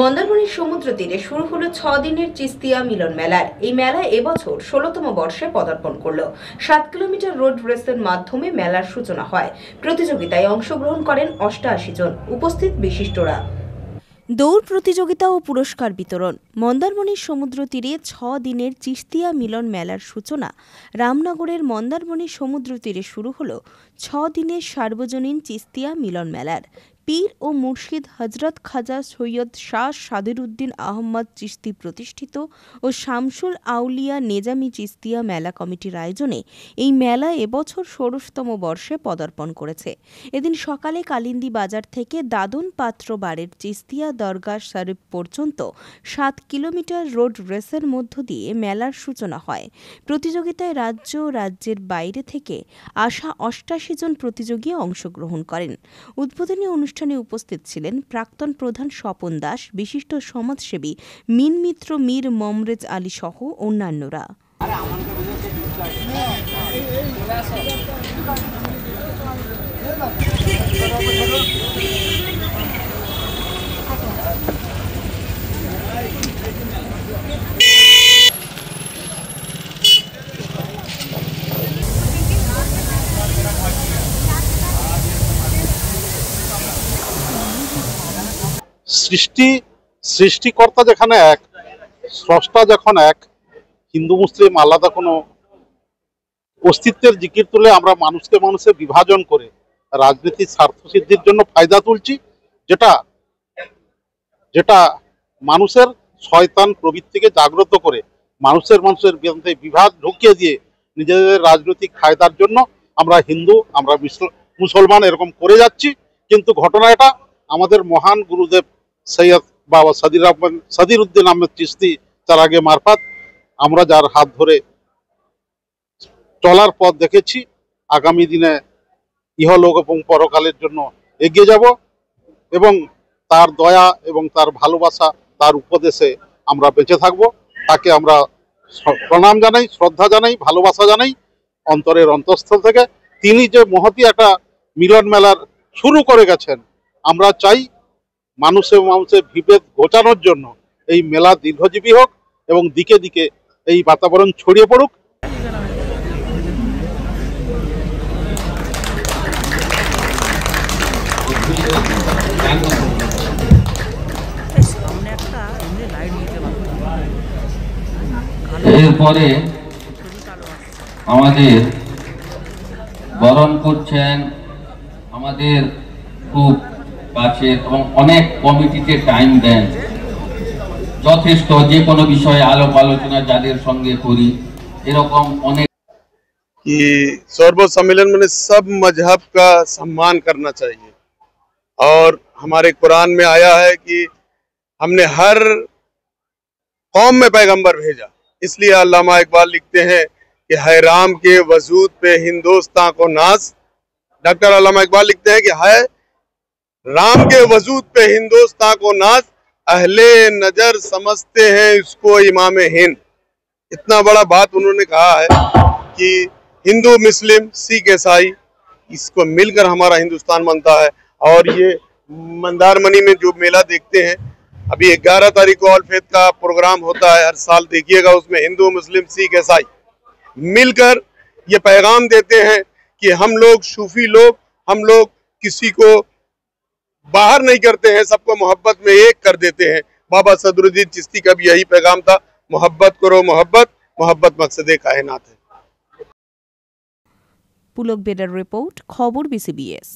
মন্দারমণির সমুদ্র তীরে শুরু হলো 6 দিনের চিস্তিয়া মিলন মেলার এই মেলা এবছর 16তম বর্ষে পদার্পণ করলো। 7 কিলোমিটার রোড রেসের মাধ্যমে মেলার সূচনা হয়। প্রতিযোগিতায় অংশগ্রহণ করেন 88 জন উপস্থিত বিশিষ্টরা। দৌড় প্রতিযোগিতা ও পুরস্কার বিতরণ। মন্দারমণির সমুদ্র তীরে 6 দিনের চিস্তিয়া মিলন মেলার সূচনা রামনগরের মন্দারমণি সমুদ্র তীরে শুরু হলো 6 দিনের সার্বজনীন চিস্তিয়া মিলন মেলার। পীর ও মুর্শিদ হজরত খাজা সৈয়দ শাহ সাদেরউদ্দিন আহমদ চিশতি প্রতিষ্ঠিত ও শামসুল আউলিয়া নেজামি চিস্তিয়া মেলা কমিটির আয়োজনে এই মেলা এবছর 16তম বর্ষে পদার্পণ করেছে। এদিন সকালে কালিন্দী বাজার থেকে দাদন পাত্র বাড়ির চিস্তিয়া দরগা শরীফ পর্যন্ত 7 কিলোমিটার রোড রেসের মধ্য দিয়ে মেলার সূচনা হয়। প্রতিযোগিতায় রাজ্য ও রাজ্যের বাইরে থেকে আসা 88 জন প্রতিযোগী অংশগ্রহণ করেন। উদ্বোধনী অনুষ্ঠানে উপস্থিত ছিলেন প্রাক্তন প্রধান স্বপন দাস, বিশিষ্ট সমাজসেবী মিন মিত্র, মীর মমরেজ আলী সহ অন্যান্যরা। সৃষ্টিকর্তা যেখানে এক, স্রষ্টা যখন এক, হিন্দু মুসলিম আলাদা কোনো অস্তিত্বের জিকির তুলে আমরা মানুষে বিভাজন করে রাজনীতির স্বার্থ সিদ্ধির জন্য ফায়দা তুলছি, যেটা মানুষের শয়তান প্রবৃত্তিকে জাগ্রত করে মানুষের মধ্যে বিভাদ ঢুকিয়ে দিয়ে নিজেদের রাজনৈতিক ফায়দার জন্য আমরা হিন্দু, আমরা মুসলমান এরকম করে যাচ্ছি। কিন্তু ঘটনা এটা আমাদের মহান গুরুদেব সৈয়দ বাবা সাদিরউদ্দিন আহমেদ চিশতি তার আগে মারফত আমরা যার হাত ধরে চলার পথ দেখেছি, আগামী দিনে ইহলোক এবং পরকালের জন্য এগিয়ে যাব এবং তার দয়া এবং তার ভালোবাসা, তার উপদেশে আমরা বেঁচে থাকব। তাকে আমরা প্রণাম জানাই, শ্রদ্ধা জানাই, ভালোবাসা জানাই অন্তরের অন্তঃস্থল থেকে। তিনি যে মহতী একটা মিলন মেলার শুরু করে গেছেন, আমরা চাই মানুষে বিভেদ ঘোচানোর জন্য এই মেলা দীর্ঘজীবী হোক এবং দিকে দিকে এই বাতাবরণ ছড়িয়ে পড়ুক। এরপরে আমাদের বরণ করছেন আমাদের খুব কাছের এবং অনেক কমিটিতে টাইম দেন, যথেষ্ট যে কোনো বিষয়ে আলোচনা যাদের সঙ্গে করি এরকম অনেক। कि सर्व सम्मेलन में सब मजहब का सम्मान करना चाहिए और हमारे कुरान में आया है कि हमने हर कौम में पैगंबर भेजा। इसलिए अल्लामा इकबाल लिखते हैं कि है राम के वजूद पे हिंदुस्तान को नाज। डॉक्टर अल्लामा इकबाल लिखते हैं कि है राम के वजूद पे हिंदुस्तान को नाज, अहले नजर समझते हैं इसको इमाम हिंद। इतना बड़ा बात उन्होंने कहा है कि हिंदू, मुस्लिम, सिख, ईसाई इसको मिलकर हमारा हिंदुस्तान बनता है। और ये मंदारमनी में जो मेला देखते हैं, अभी 11 तारीख को ऑल फेथ का प्रोग्राम होता है, हर साल देखिएगा। उसमें हिंदू, मुस्लिम, सिख, ईसाई मिलकर ये पैगाम देते हैं कि हम लोग सूफी लोग, हम लोग किसी को बाहर नहीं करते हैं, सबको मोहब्बत में एक कर देते हैं। बाबा सदरुद्दीन चिश्ती का भी यही पैगाम था, मोहब्बत करो, मोहब्बत मोहब्बत मकसद कायनात है। पुलक बेडार रिपोर्ट, खबर BCBS।